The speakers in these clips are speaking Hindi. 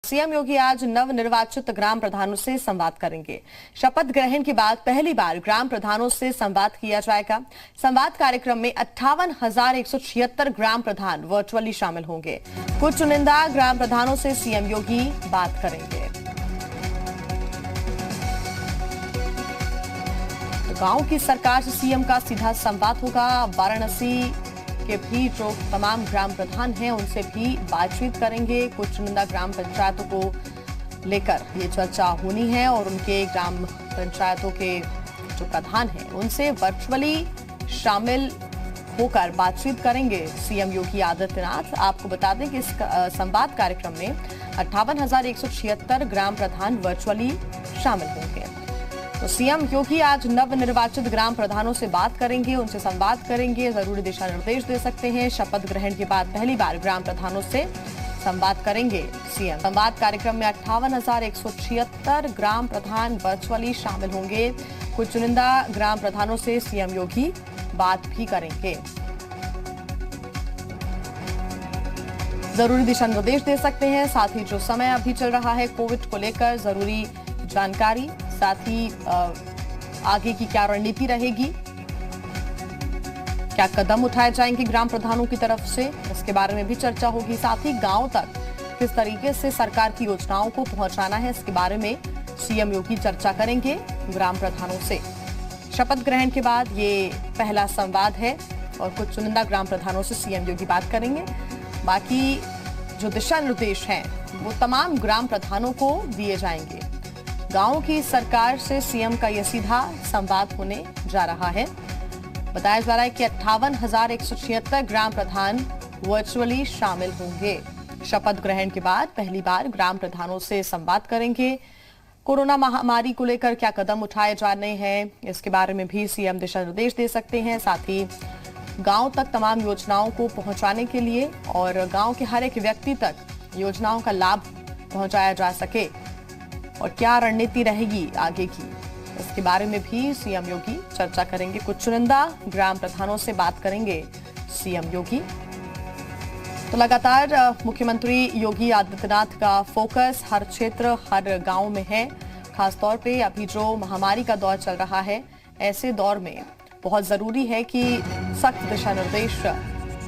सीएम योगी आज नवनिर्वाचित ग्राम प्रधानों से संवाद करेंगे। शपथ ग्रहण के बाद पहली बार ग्राम प्रधानों से संवाद किया जाएगा। संवाद कार्यक्रम में 58,176 ग्राम प्रधान वर्चुअली शामिल होंगे। कुछ चुनिंदा ग्राम प्रधानों से सीएम योगी बात करेंगे। तो गांव की सरकार से सीएम का सीधा संवाद होगा। वाराणसी के भी जो तमाम ग्राम प्रधान हैं उनसे भी बातचीत करेंगे। कुछ चुनिंदा ग्राम पंचायतों को लेकर ये चर्चा होनी है और उनके ग्राम पंचायतों के जो प्रधान हैं उनसे वर्चुअली शामिल होकर बातचीत करेंगे सीएम योगी आदित्यनाथ। आपको बता दें कि इस संवाद कार्यक्रम में 58,176 ग्राम प्रधान वर्चुअली शामिल होंगे। तो सीएम योगी आज नवनिर्वाचित ग्राम प्रधानों से बात करेंगे, उनसे संवाद करेंगे, जरूरी दिशा निर्देश दे सकते हैं। शपथ ग्रहण के बाद पहली बार ग्राम प्रधानों से संवाद करेंगे सीएम। संवाद कार्यक्रम में 58,176 ग्राम प्रधान वर्चुअली शामिल होंगे। कुछ चुनिंदा ग्राम प्रधानों से सीएम योगी बात भी करेंगे। जरूरी दिशा निर्देश दे सकते हैं। साथ ही जो समय अभी चल रहा है कोविड को लेकर जरूरी जानकारी, साथ ही आगे की क्या रणनीति रहेगी, क्या कदम उठाए जाएंगे ग्राम प्रधानों की तरफ से, इसके बारे में भी चर्चा होगी। साथ ही गांव तक किस तरीके से सरकार की योजनाओं को पहुंचाना है, इसके बारे में सीएम योगी चर्चा करेंगे ग्राम प्रधानों से। शपथ ग्रहण के बाद ये पहला संवाद है और कुछ चुनिंदा ग्राम प्रधानों से सीएम योगी बात करेंगे। बाकी जो दिशा निर्देश हैं वो तमाम ग्राम प्रधानों को दिए जाएंगे। गांव की सरकार से सीएम का यह सीधा संवाद होने जा रहा है। बताया जा रहा है कि 58,176 ग्राम प्रधान वर्चुअली शामिल होंगे। शपथ ग्रहण के बाद पहली बार ग्राम प्रधानों से संवाद करेंगे। कोरोना महामारी को लेकर क्या कदम उठाए जाने हैं, इसके बारे में भी सीएम दिशा निर्देश दे सकते हैं। साथ ही गांव तक तमाम योजनाओं को पहुंचाने के लिए और गांव के हर एक व्यक्ति तक योजनाओं का लाभ पहुंचाया जा सके और क्या रणनीति रहेगी आगे की, इसके बारे में भी सीएम योगी चर्चा करेंगे। कुछ चुनिंदा ग्राम प्रधानों से बात करेंगे सीएम योगी। तो लगातार मुख्यमंत्री योगी आदित्यनाथ का फोकस हर क्षेत्र, हर गांव में है। खासतौर पे अभी जो महामारी का दौर चल रहा है, ऐसे दौर में बहुत जरूरी है कि सख्त दिशा निर्देश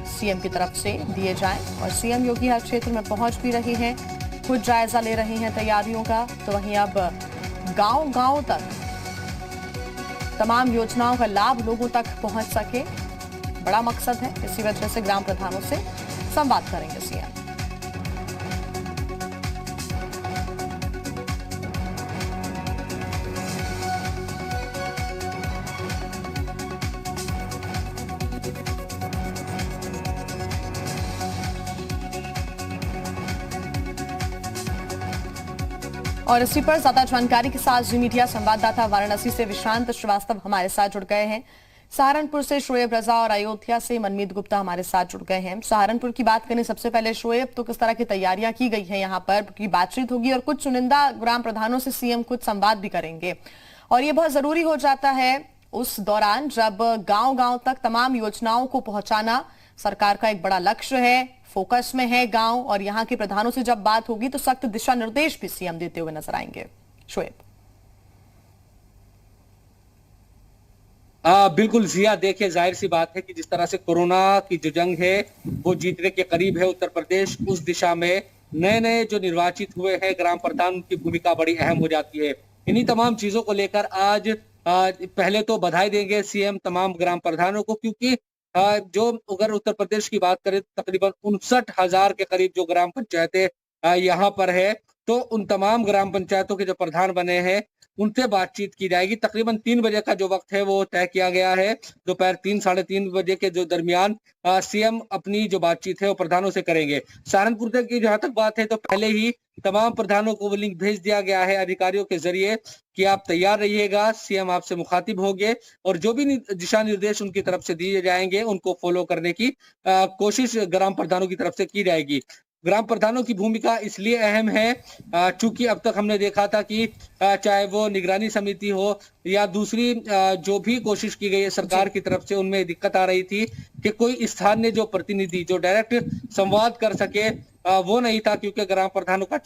सीएम की तरफ से दिए जाएं और सीएम योगी हर क्षेत्र में पहुंच भी रहे हैं, खुद जायजा ले रहे हैं तैयारियों का। तो वहीं अब गांव-गांव तक तमाम योजनाओं का लाभ लोगों तक पहुंच सके, बड़ा मकसद है। इसी वजह से ग्राम प्रधानों से संवाद करेंगे सीएम। और इसी पर ज्यादा जानकारी के साथ जी मीडिया संवाददाता वाराणसी से विशांत श्रीवास्तव हमारे साथ जुड़ गए हैं। सहारनपुर से शोएब रजा और अयोध्या से मनमीत गुप्ता हमारे साथ जुड़ गए हैं। सहारनपुर की बात करें सबसे पहले शोएब, तो किस तरह की तैयारियां की गई हैं यहाँ पर की बातचीत होगी और कुछ चुनिंदा ग्राम प्रधानों से सीएम खुद संवाद भी करेंगे और ये बहुत जरूरी हो जाता है उस दौरान जब गांव-गांव तक तमाम योजनाओं को पहुंचाना सरकार का एक बड़ा लक्ष्य है, फोकस में है गांव, और यहां के प्रधानों से जब बात होगी तो सख्त दिशा निर्देश भी सीएम देते हुए नजर आएंगे। शोएब। बिल्कुल जिया, देखिए जाहिर सी बात है कि जिस तरह से कोरोना की जो जंग है वो जीतने के करीब है उत्तर प्रदेश, उस दिशा में नए नए जो निर्वाचित हुए हैं ग्राम प्रधान की भूमिका बड़ी अहम हो जाती है। इन्हीं तमाम चीजों को लेकर आज पहले तो बधाई देंगे सीएम तमाम ग्राम प्रधानों को, क्योंकि जो अगर उत्तर प्रदेश की बात करें तकरीबन 59,000 के करीब जो ग्राम पंचायतें यहाँ पर है, तो उन तमाम ग्राम पंचायतों के जो प्रधान बने हैं उनसे बातचीत की जाएगी। तकरीबन 3 बजे का जो वक्त है वो तय किया गया है। दोपहर 3 साढ़े 3 बजे के जो दरमियान सीएम अपनी जो बातचीत है वो प्रधानों से करेंगे। सहारनपुर की जहां तक बात है तो पहले ही तमाम प्रधानों को वो लिंक भेज दिया गया है अधिकारियों के जरिए कि आप तैयार रहिएगा, सीएम आपसे मुखातिब होंगे और जो भी दिशा निर्देश उनकी तरफ से दिए जाएंगे उनको फॉलो करने की कोशिश ग्राम प्रधानों की तरफ से की जाएगी। ग्राम प्रधानों की भूमिका इसलिए अहम है चूंकि अब तक हमने देखा था कि चाहे वो निगरानी समिति हो या दूसरी जो भी कोशिश की गई है सरकार की तरफ से, उनमें दिक्कत आ रही थी कि कोई स्थानीय जो प्रतिनिधि जो डायरेक्ट संवाद कर सके वो नहीं था, क्योंकि ग्राम प्रधानों का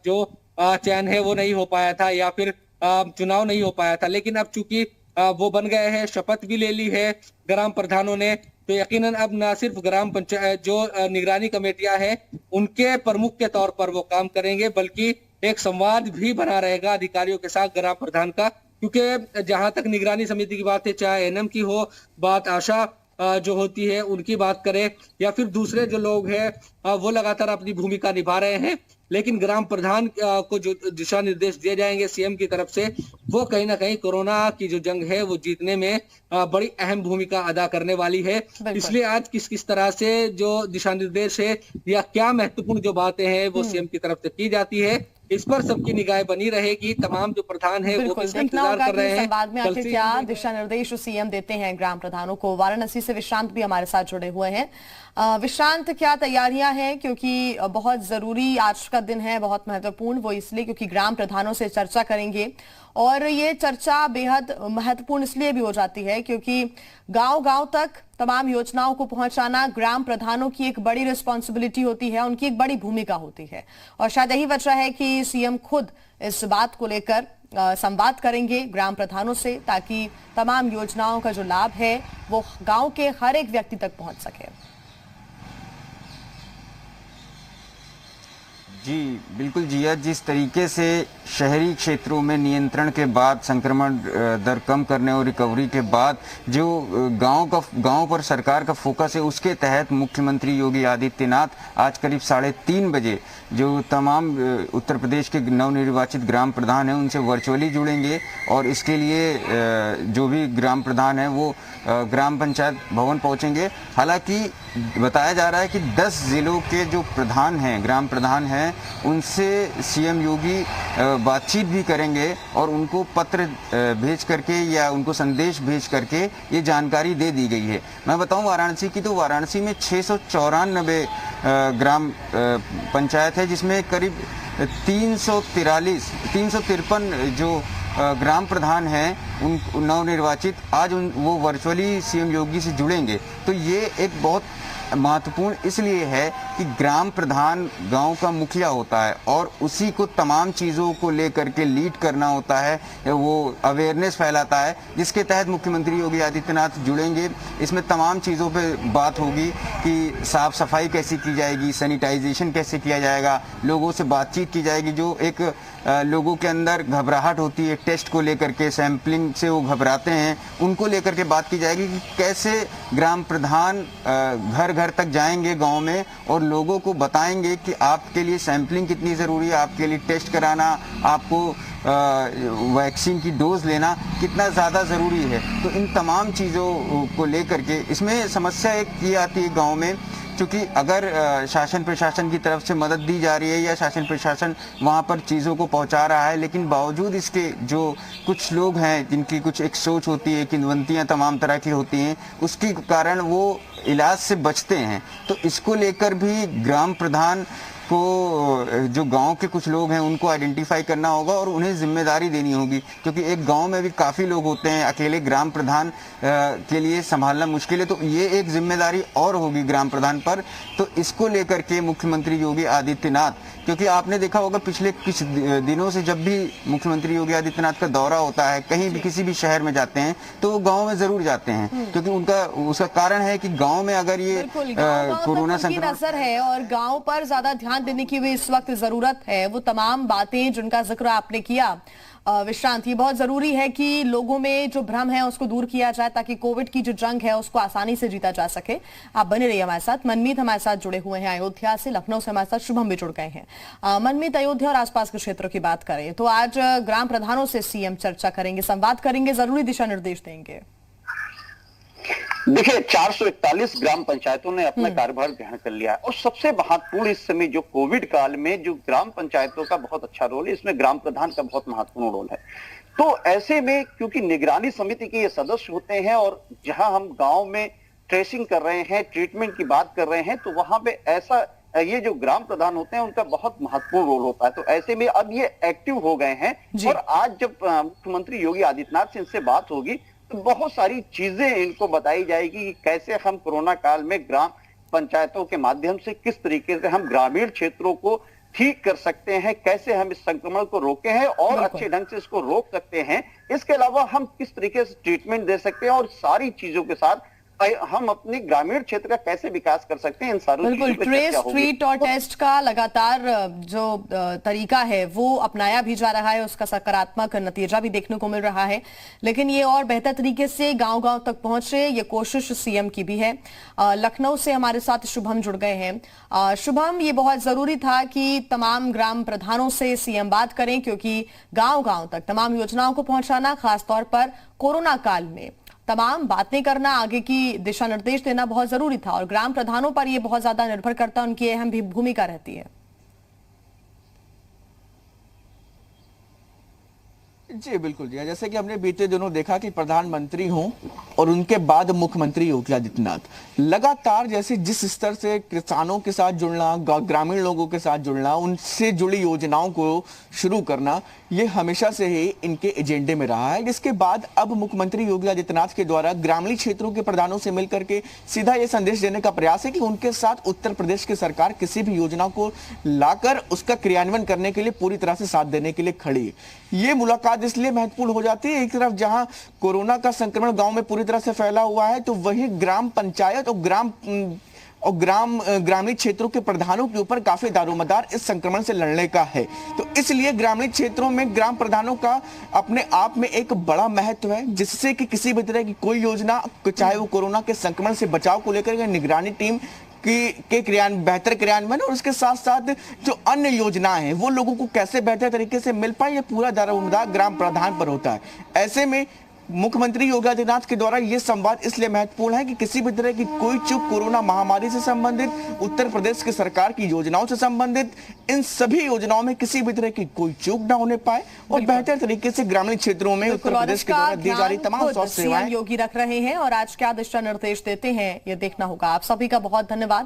जो चयन है वो नहीं हो पाया था, या फिर चुनाव नहीं हो पाया था। लेकिन अब चूंकि वो बन गए हैं, शपथ भी ले ली है ग्राम प्रधानों ने, तो यकीनन अब न सिर्फ ग्राम पंचायत जो निगरानी कमेटियां हैं उनके प्रमुख के तौर पर वो काम करेंगे, बल्कि एक संवाद भी बना रहेगा अधिकारियों के साथ ग्राम प्रधान का। क्योंकि जहां तक निगरानी समिति की बात है, चाहे एनएम की हो बात, आशा जो होती है उनकी बात करें, या फिर दूसरे जो लोग हैं वो लगातार अपनी भूमिका निभा रहे हैं, लेकिन ग्राम प्रधान को जो दिशा निर्देश दिए जाएंगे सीएम की तरफ से, वो कहीं ना कहीं कोरोना की जो जंग है वो जीतने में बड़ी अहम भूमिका अदा करने वाली है। इसलिए आज किस किस तरह से जो दिशा निर्देश है या क्या महत्वपूर्ण जो बातें हैं वो सीएम की तरफ से की जाती है, इस पर सबकी निगाहें बनी रहेगी। तमाम जो प्रधान है वो भी इंतजार कर रहे हैं संवाद में आखिर क्या दिशा निर्देश सीएम देते हैं ग्राम प्रधानों को। वाराणसी से विश्रांत भी हमारे साथ जुड़े हुए हैं। विश्रांत, क्या तैयारियां हैं? क्योंकि बहुत जरूरी आज का दिन है, बहुत महत्वपूर्ण, वो इसलिए क्योंकि ग्राम प्रधानों से चर्चा करेंगे, और ये चर्चा बेहद महत्वपूर्ण इसलिए भी हो जाती है क्योंकि गांव-गांव तक तमाम योजनाओं को पहुंचाना ग्राम प्रधानों की एक बड़ी रिस्पॉन्सिबिलिटी होती है, उनकी एक बड़ी भूमिका होती है। और शायद यही वजह है कि सीएम खुद इस बात को लेकर संवाद करेंगे ग्राम प्रधानों से, ताकि तमाम योजनाओं का जो लाभ है वो गांव के हर एक व्यक्ति तक पहुंच सके। जी बिल्कुल जिया, जिस तरीके से शहरी क्षेत्रों में नियंत्रण के बाद, संक्रमण दर कम करने और रिकवरी के बाद जो गांव पर सरकार का फोकस है, उसके तहत मुख्यमंत्री योगी आदित्यनाथ आज करीब 3:30 बजे जो तमाम उत्तर प्रदेश के नवनिर्वाचित ग्राम प्रधान हैं उनसे वर्चुअली जुड़ेंगे, और इसके लिए जो भी ग्राम प्रधान हैं वो ग्राम पंचायत भवन पहुंचेंगे। हालांकि बताया जा रहा है कि 10 जिलों के जो प्रधान हैं, ग्राम प्रधान हैं, उनसे सीएम योगी बातचीत भी करेंगे और उनको पत्र भेज करके या उनको संदेश भेज करके ये जानकारी दे दी गई है। मैं बताऊं वाराणसी की, तो वाराणसी में 694 ग्राम पंचायत है, जिसमें करीब 353 जो ग्राम प्रधान हैं उन नवनिर्वाचित, आज वो वर्चुअली सीएम योगी से जुड़ेंगे। तो ये एक बहुत महत्वपूर्ण इसलिए है कि ग्राम प्रधान गांव का मुखिया होता है और उसी को तमाम चीज़ों को लेकर के लीड करना होता है, वो अवेयरनेस फैलाता है, जिसके तहत मुख्यमंत्री योगी आदित्यनाथ जुड़ेंगे। इसमें तमाम चीज़ों पे बात होगी कि साफ सफाई कैसे की जाएगी, सैनिटाइजेशन कैसे किया जाएगा, लोगों से बातचीत की जाएगी। जो एक लोगों के अंदर घबराहट होती है टेस्ट को लेकर के, सैंपलिंग से वो घबराते हैं, उनको लेकर के बात की जाएगी कि कैसे ग्राम प्रधान घर घर तक जाएंगे गांव में और लोगों को बताएंगे कि आपके लिए सैंपलिंग कितनी ज़रूरी है, आपके लिए टेस्ट कराना, आपको वैक्सीन की डोज लेना कितना ज़्यादा ज़रूरी है। तो इन तमाम चीज़ों को लेकर के इसमें समस्या एक ये आती है गांव में, क्योंकि अगर शासन प्रशासन की तरफ से मदद दी जा रही है या शासन प्रशासन वहाँ पर चीज़ों को पहुँचा रहा है, लेकिन बावजूद इसके जो कुछ लोग हैं जिनकी कुछ एक सोच होती है, किंवदंतियाँ तमाम तरह की होती हैं, उसके कारण वो इलाज से बचते हैं। तो इसको लेकर भी ग्राम प्रधान को, जो गांव के कुछ लोग हैं उनको आइडेंटिफाई करना होगा और उन्हें जिम्मेदारी देनी होगी, क्योंकि एक गांव में भी काफ़ी लोग होते हैं, अकेले ग्राम प्रधान के लिए संभालना मुश्किल है। तो ये एक जिम्मेदारी और होगी ग्राम प्रधान पर। तो इसको लेकर के मुख्यमंत्री योगी आदित्यनाथ, क्योंकि आपने देखा होगा पिछले कुछ दिनों से जब भी मुख्यमंत्री योगी आदित्यनाथ का दौरा होता है, कहीं भी किसी भी शहर में जाते हैं तो वो गाँव में ज़रूर जाते हैं, क्योंकि उसका कारण है कि गाँव में अगर ये कोरोना संक्रमण असर है और गाँव पर ज़्यादा ध्यान देने की भी इस वक्त जरूरत है। वो तमाम बातें जिनका जिक्र आपने किया विश्रांत, ये बहुत जरूरी है कि लोगों में जो भ्रम है उसको दूर किया जाए, ताकि कोविड की जो जंग है उसको आसानी से जीता जा सके। आप बने रहिए हमारे साथ। मनमीत हमारे साथ जुड़े हुए हैं अयोध्या से, लखनऊ से हमारे साथ शुभम भी जुड़ गए हैं। मनमीत, अयोध्या और आसपास के क्षेत्रों की बात करें तो आज ग्राम प्रधानों से सीएम चर्चा करेंगे, संवाद करेंगे, जरूरी दिशा निर्देश देंगे। देखिए, 441 ग्राम पंचायतों ने अपना कार्यभार ग्रहण कर लिया है और सबसे महत्वपूर्ण इस समय जो कोविड काल में जो ग्राम पंचायतों का बहुत अच्छा रोल है, इसमें ग्राम प्रधान का बहुत महत्वपूर्ण रोल है। तो ऐसे में क्योंकि निगरानी समिति के ये सदस्य होते हैं और जहां हम गांव में ट्रेसिंग कर रहे हैं, ट्रीटमेंट की बात कर रहे हैं, तो वहां पे ऐसा ये जो ग्राम प्रधान होते हैं उनका बहुत महत्वपूर्ण रोल होता है। तो ऐसे में अब ये एक्टिव हो गए हैं और आज जब मुख्यमंत्री योगी आदित्यनाथ से इनसे बात होगी तो बहुत सारी चीजें इनको बताई जाएगी कि कैसे हम कोरोना काल में ग्राम पंचायतों के माध्यम से किस तरीके से हम ग्रामीण क्षेत्रों को ठीक कर सकते हैं, कैसे हम इस संक्रमण को रोके हैं और अच्छे ढंग से इसको रोक सकते हैं। इसके अलावा हम किस तरीके से ट्रीटमेंट दे सकते हैं और सारी चीजों के साथ हम अपने ग्रामीण क्षेत्र का कैसे विकास कर सकते हैं, इन सारी बिल्कुल। ट्रेस, ट्रीट और टेस्ट का लगातार जो तरीका है वो अपनाया भी जा रहा है, उसका सकारात्मक नतीजा भी देखने को मिल रहा है, लेकिन ये और बेहतर तरीके से गांव-गांव तक पहुंचे, ये कोशिश सीएम की भी है। लखनऊ से हमारे साथ शुभम जुड़ गए हैं। शुभम, ये बहुत जरूरी था कि तमाम ग्राम प्रधानों से सीएम बात करें, क्योंकि गांव-गांव तक तमाम योजनाओं को पहुंचाना, खासतौर पर कोरोना काल में तमाम बातें करना, आगे की दिशा निर्देश देना बहुत जरूरी था और ग्राम प्रधानों पर यह बहुत ज्यादा निर्भर करता है, उनकी अहम भी भूमिका रहती है। जी बिल्कुल जी, जैसे कि हमने बीते दिनों देखा कि प्रधानमंत्री हों और उनके बाद मुख्यमंत्री योगी आदित्यनाथ लगातार जैसे जिस स्तर से किसानों के साथ जुड़ना, ग्रामीण लोगों के साथ जुड़ना, उनसे जुड़ी योजनाओं को शुरू करना, ये हमेशा से ही इनके एजेंडे में रहा है। जिसके बाद अब मुख्यमंत्री योगी आदित्यनाथ के द्वारा ग्रामीण क्षेत्रों के प्रधानों से मिलकर के सीधा ये संदेश देने का प्रयास है कि उनके साथ उत्तर प्रदेश की सरकार किसी भी योजना को लाकर उसका क्रियान्वयन करने के लिए पूरी तरह से साथ देने के लिए खड़ी है। ये मुलाकात इसलिए महत्वपूर्ण हो जाती है, एक तरफ जहां कोरोना का संक्रमण गांव में पूरी तरह से फैला हुआ है, तो वहीं ग्राम पंचायत और ग्रामीण क्षेत्रों के प्रधानों के ऊपर काफी दारोमदार इस संक्रमण से लड़ने का है। तो इसलिए ग्रामीण क्षेत्रों में ग्राम प्रधानों का अपने आप में एक बड़ा महत्व है, जिससे कि किसी भी तरह की कोई योजना, चाहे वो कोरोना के संक्रमण से बचाव को लेकर निगरानी टीम के बेहतर क्रियान्वयन और उसके साथ साथ जो अन्य योजनाएं हैं वो लोगों को कैसे बेहतर तरीके से मिल पाए, ये पूरा दारोमदार ग्राम प्रधान पर होता है। ऐसे में मुख्यमंत्री योगी आदित्यनाथ के द्वारा यह संवाद इसलिए महत्वपूर्ण है कि किसी भी तरह की कोई चूक कोरोना महामारी से संबंधित, उत्तर प्रदेश की सरकार की योजनाओं से संबंधित, इन सभी योजनाओं में किसी भी तरह की कोई चूक ना होने पाए और बेहतर तरीके से ग्रामीण क्षेत्रों में उत्तर प्रदेश के द्वारा दी जा रही तमाम स्वास्थ्य सेवाएं योगी रख रहे हैं और आज क्या दिशा निर्देश देते हैं, ये देखना होगा। आप सभी का बहुत धन्यवाद।